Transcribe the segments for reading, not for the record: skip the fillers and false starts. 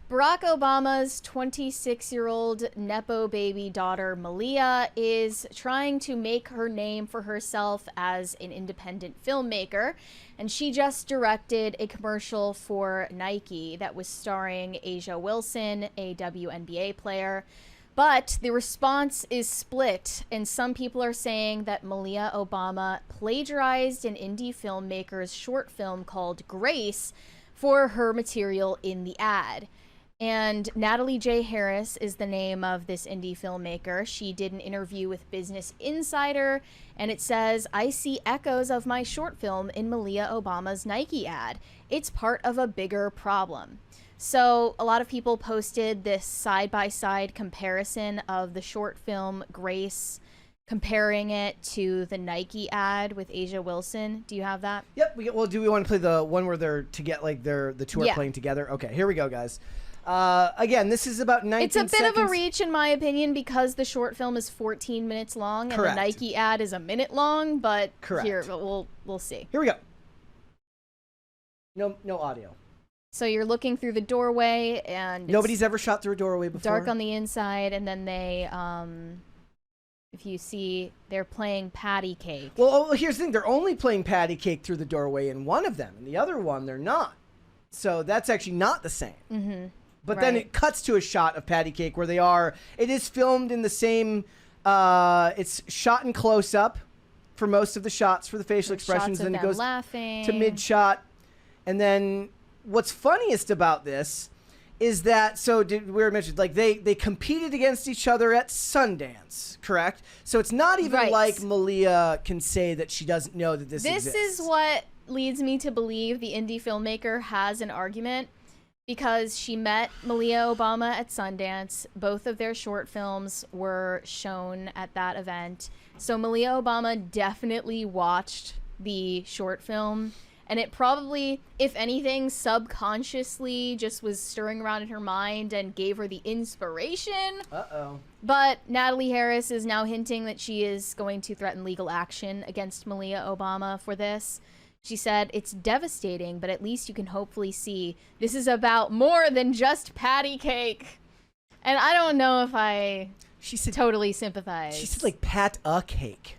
Barack Obama's 26-year-old Nepo baby daughter, Malia, is trying to make her name for herself as an independent filmmaker. And she just directed a commercial for Nike that was starring Asia Wilson, a WNBA player. But the response is split, and some people are saying that Malia Obama plagiarized an indie filmmaker's short film called Grace for her material in the ad. And Natalie J. Harris is the name of this indie filmmaker. She did an interview with Business Insider, and it says, "I see echoes of my short film in Malia Obama's Nike ad. It's part of a bigger problem." So a lot of people posted this side-by-side comparison of the short film Grace, comparing it to the Nike ad with Asia Wilson. Do you have that? Yep. Well, do we want to play the one where they're to get like the two are playing together? Okay, here we go, guys. Again, this is about 19 seconds. It's a bit of a reach, in my opinion, because the short film is 14 minutes long and the Nike ad is a minute long. But here, we'll see. Here we go. No audio. So you're looking through the doorway, and nobody's ever shot through a doorway before. Dark on the inside, and then they, if you see, they're playing patty cake. Well, here's the thing: they're only playing patty cake through the doorway in one of them, and the other one they're not. So that's actually not the same. Mm-hmm. But then it cuts to a shot of patty cake where they are. It is filmed in the same. It's shot in close up for most of the shots for the facial expressions, and then it goes to mid shot, and then what's funniest about this is that we were mentioned like they competed against each other at Sundance, correct? So it's not even like Malia can say that she doesn't know that this exists. This is what leads me to believe the indie filmmaker has an argument, because she met Malia Obama at Sundance. Both of their short films were shown at that event. So Malia Obama definitely watched the short film, and it probably, if anything, subconsciously just was stirring around in her mind and gave her the inspiration. Uh-oh. But Natalie Harris is now hinting that she is going to threaten legal action against Malia Obama for this. She said, "It's devastating, but at least you can hopefully see this is about more than just patty cake." And I don't know if I totally sympathize. She said like pat a cake.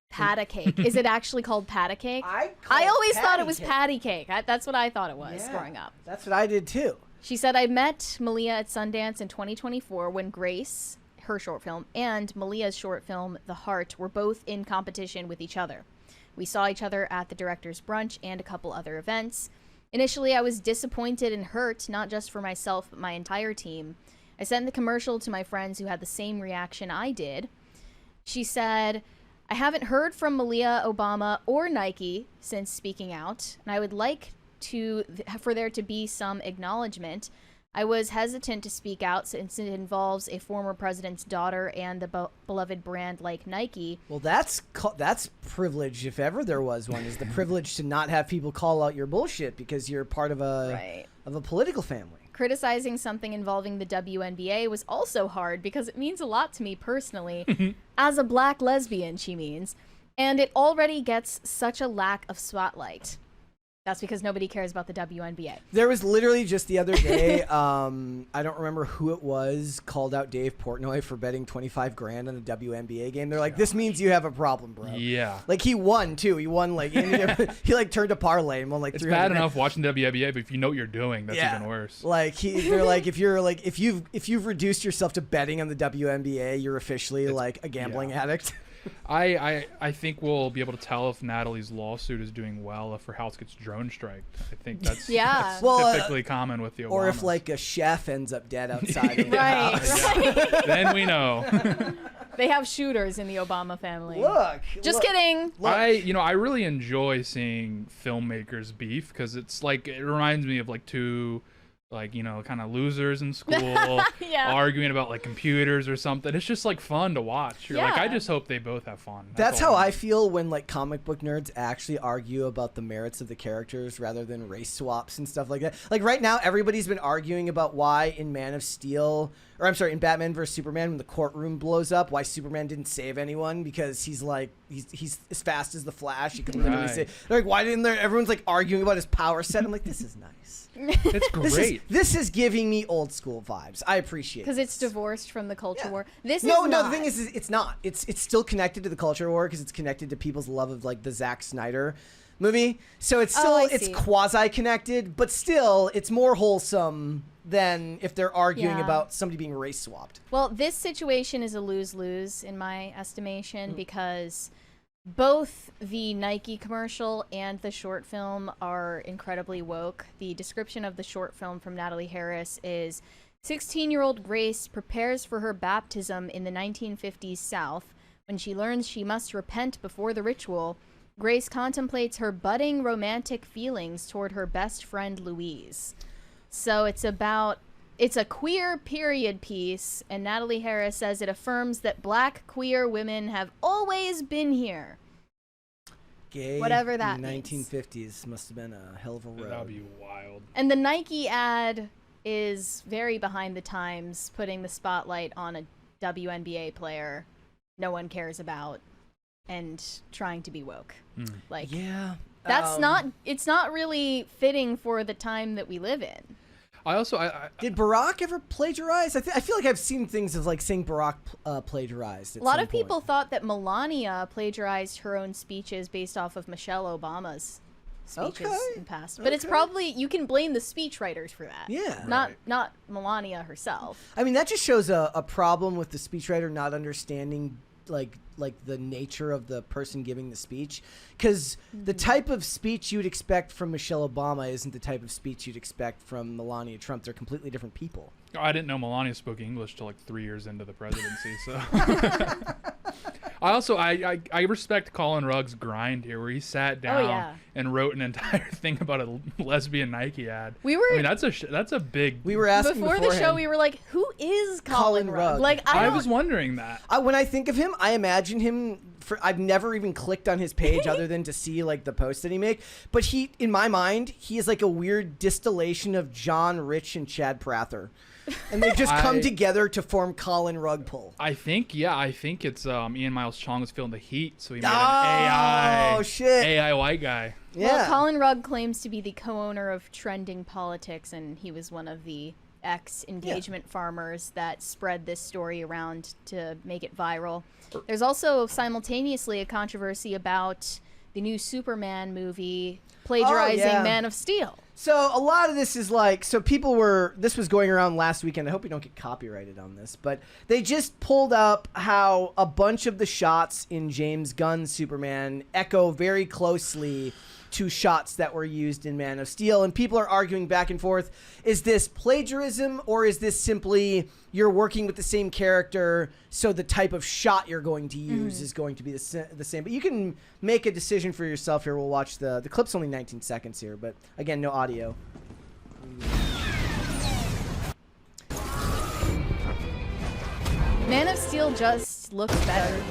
Pat a cake. Is it actually called pat a cake? I always thought it was patty cake. That's what I thought it was growing up. That's what I did too. She said, "I met Malia at Sundance in 2024 when Grace, her short film, and Malia's short film, The Heart, were both in competition with each other. We saw each other at the director's brunch and a couple other events. Initially, I was disappointed and hurt, not just for myself, but my entire team. I sent the commercial to my friends who had the same reaction I did." She said, "I haven't heard from Malia Obama or Nike since speaking out, and I would like for there to be some acknowledgement. I was hesitant to speak out since it involves a former president's daughter and the beloved brand like Nike." Well, that's privilege, if ever there was one, is the privilege to not have people call out your bullshit because you're part of a political family. Criticizing something involving the WNBA was also hard because it means a lot to me personally. As a black lesbian, she means. And it already gets such a lack of spotlight. That's because nobody cares about the WNBA. There was literally just the other day, I don't remember who it was, called out Dave Portnoy for betting 25 grand on a WNBA game. They're like, "This means you have a problem, bro." Yeah. Like he won too. He won like he like turned a parlay and won like. It's bad enough watching WNBA, but if you know what you're doing, that's even worse. Like they're like if you've reduced yourself to betting on the WNBA, you're officially like a gambling addict. I think we'll be able to tell if Natalie's lawsuit is doing well if her house gets drone striked. I think that's, that's typically common with the Obamas. Or if like a chef ends up dead outside of right. Then we know. They have shooters in the Obama family. Just kidding. I really enjoy seeing filmmakers beef because it's like it reminds me of like two kind of losers in school arguing about like computers or something. It's just like fun to watch. You're like, I just hope they both have fun. That's how I feel when like comic book nerds actually argue about the merits of the characters rather than race swaps and stuff like that. Like right now, everybody's been arguing about why in in Batman vs Superman, when the courtroom blows up, why Superman didn't save anyone because he's like he's as fast as the Flash. You can literally say, they're like, why didn't there? Everyone's like arguing about his power set. I'm like, this is nice. It's great. This is giving me old school vibes. I appreciate it. Because it's divorced from the culture war. This no, is no. not. The thing is, it's not. It's still connected to the culture war because it's connected to people's love of like the Zack Snyder movie. So it's still it's quasi connected, but still it's more wholesome than if they're arguing about somebody being race swapped. Well, this situation is a lose-lose in my estimation because both the Nike commercial and the short film are incredibly woke. The description of the short film from Natalie Harris is 16-year-old Grace prepares for her baptism in the 1950s South. When she learns she must repent before the ritual, Grace contemplates her budding romantic feelings toward her best friend Louise. So it's a queer period piece, and Natalie Harris says it affirms that black queer women have always been here. Gay, whatever that in the means. 1950s must have been a hell of a road. That would be wild. And the Nike ad is very behind the times, putting the spotlight on a WNBA player no one cares about and trying to be woke. Like, that's it's not really fitting for the time that we live in. Did Barack ever plagiarize? I feel like I've seen things of like saying Barack plagiarized. A lot of people thought that Melania plagiarized her own speeches based off of Michelle Obama's speeches in the past. But it's probably, you can blame the speechwriters for that. Yeah. Not Melania herself. I mean, that just shows a problem with the speechwriter not understanding like the nature of the person giving the speech, because the type of speech you'd expect from Michelle Obama isn't the type of speech you'd expect from Melania Trump. They're completely different people. I didn't know Melania spoke English till like 3 years into the presidency. So I respect Colin Rugg's grind here, where he sat down and wrote an entire thing about a lesbian Nike ad. That's a big. We were asking before the show. We were like, who is Colin Rugg? Like, I was wondering that. When I think of him, I imagine him. I've never even clicked on his page other than to see like the posts that he make. But he, in my mind, he is like a weird distillation of John Rich and Chad Prather. And they've just come together to form Colin Rugpull. I think it's Ian Miles Chong was feeling the heat, so he made an AI white guy. Yeah. Well, Colin Rugg claims to be the co-owner of Trending Politics, and he was one of the ex-engagement farmers that spread this story around to make it viral. There's also simultaneously a controversy about the new Superman movie plagiarizing Man of Steel. So a lot of this is like, this was going around last weekend. I hope we don't get copyrighted on this, but they just pulled up how a bunch of the shots in James Gunn's Superman echo very closely to shots that were used in Man of Steel, and people are arguing back and forth. Is this plagiarism, or is this simply you're working with the same character, so the type of shot you're going to use is going to be the same? But you can make a decision for yourself here. We'll watch the clip's only 19 seconds here, but again, no audio. Man of Steel just looks better.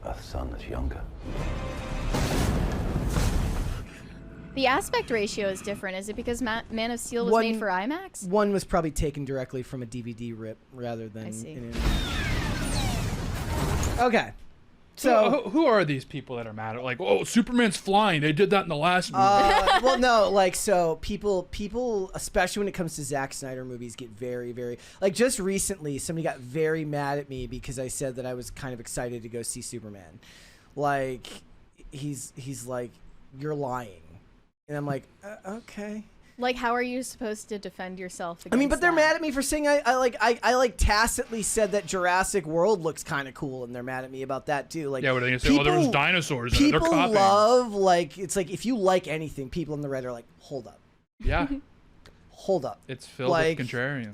A son that's younger. The aspect ratio is different. Is it because Man of Steel was made for IMAX? One was probably taken directly from a DVD rip rather than... Okay. So who are these people that are mad at, like, oh, Superman's flying? They did that in the last movie. Well, no, like, so people, especially when it comes to Zack Snyder movies, get very, very, like, just recently, somebody got very mad at me because I said that I was kind of excited to go see Superman. Like, he's like, you're lying, and I'm like, okay. Like, how are you supposed to defend yourself against I mean, but they're that? mad at me for saying I tacitly said that Jurassic World looks kind of cool, and they're mad at me about that too. Like, yeah, what are they gonna say? Oh, there was dinosaurs. People they're copying. love, like, it's like if you like anything, people in the Reddit are like, hold up. Yeah. Hold up. It's filled with contrarians.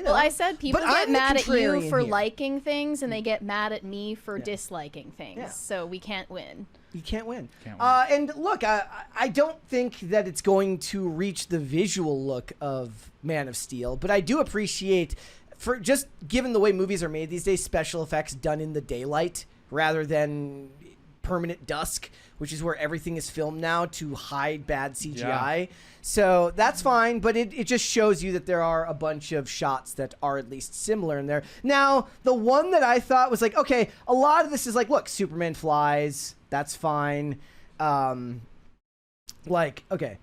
Well, I said people get mad at you for here. liking things, and they get mad at me for disliking things. Yeah. So we can't win. You can't win. And look, I don't think that it's going to reach the visual look of Man of Steel, but I do appreciate, for just given the way movies are made these days, special effects done in the daylight rather than permanent dusk, which is where everything is filmed now to hide bad CGI. Yeah. So that's fine, but it just shows you that there are a bunch of shots that are at least similar in there. Now, the one that I thought was like, okay, a lot of this is like, look, Superman flies. That's fine. Like, okay,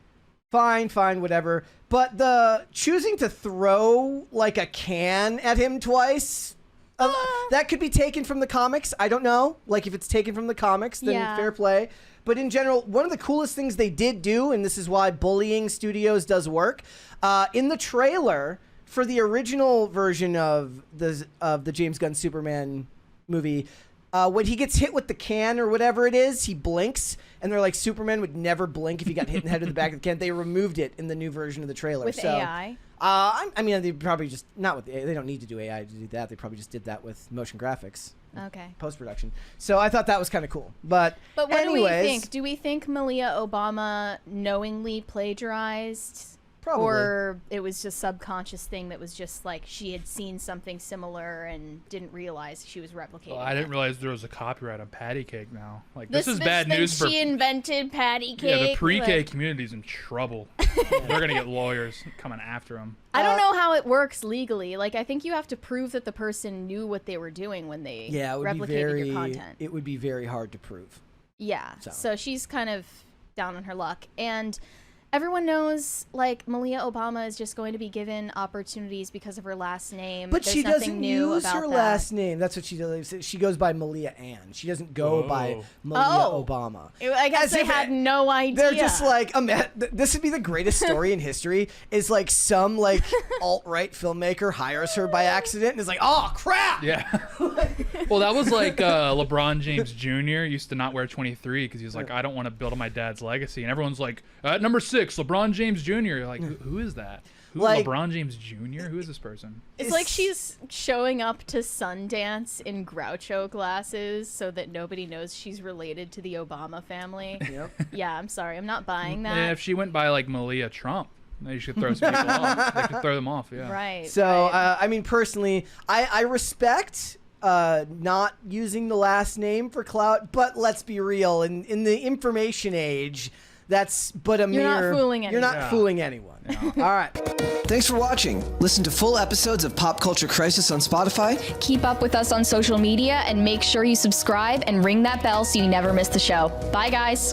fine, whatever. But the choosing to throw like a can at him twice, that could be taken from the comics. I don't know. Like, if it's taken from the comics, then fair play. But in general, one of the coolest things they did do, and this is why bullying studios does work, in the trailer for the original version of the James Gunn Superman movie, when he gets hit with the can or whatever it is, he blinks, and they're like, Superman would never blink if he got hit in the head or the back of the can. They removed it in the new version of the trailer. With AI? I mean, they probably just, not with AI. They don't need to do AI to do that. They probably just did that with motion graphics. Okay. Post-production. So I thought that was kind of cool. But what anyways, do we think? Do we think Malia Obama knowingly plagiarized? Probably. Or it was just subconscious thing that was just like she had seen something similar and didn't realize she was replicating. Well, I didn't realize there was a copyright on patty cake now. Like this is bad news for. She invented patty cake. Yeah, the pre-K community's in trouble. They're gonna get lawyers coming after them. I don't know how it works legally. Like, I think you have to prove that the person knew what they were doing when they replicated your content. It would be very hard to prove. Yeah. So she's kind of down on her luck. And everyone knows, like, Malia Obama is just going to be given opportunities because of her last name. But There's she doesn't new use her last name. That's what she does. She goes by Malia Ann. She doesn't go by Malia Obama. I guess they had no idea. They're just like, this would be the greatest story in history, is like some like alt-right filmmaker hires her by accident and is like, oh, crap! Yeah. Well, that was like LeBron James Jr. used to not wear 23 because he was like, I don't want to build on my dad's legacy. And everyone's like, at number 6, LeBron James Jr. You're like, who is that? Like, LeBron James Jr.? Who is this person? It's like she's showing up to Sundance in Groucho glasses so that nobody knows she's related to the Obama family. Yep. Yeah, I'm sorry. I'm not buying that. And if she went by like Malia Trump, they should throw some people off. They could throw them off, yeah. Right. So, I mean, personally, I respect not using the last name for clout, but let's be real. In the information age, that's but a mere... You're not fooling anyone. You're not fooling anyone. Yeah. All right. Thanks for watching. Listen to full episodes of Pop Culture Crisis on Spotify. Keep up with us on social media and make sure you subscribe and ring that bell so you never miss the show. Bye, guys.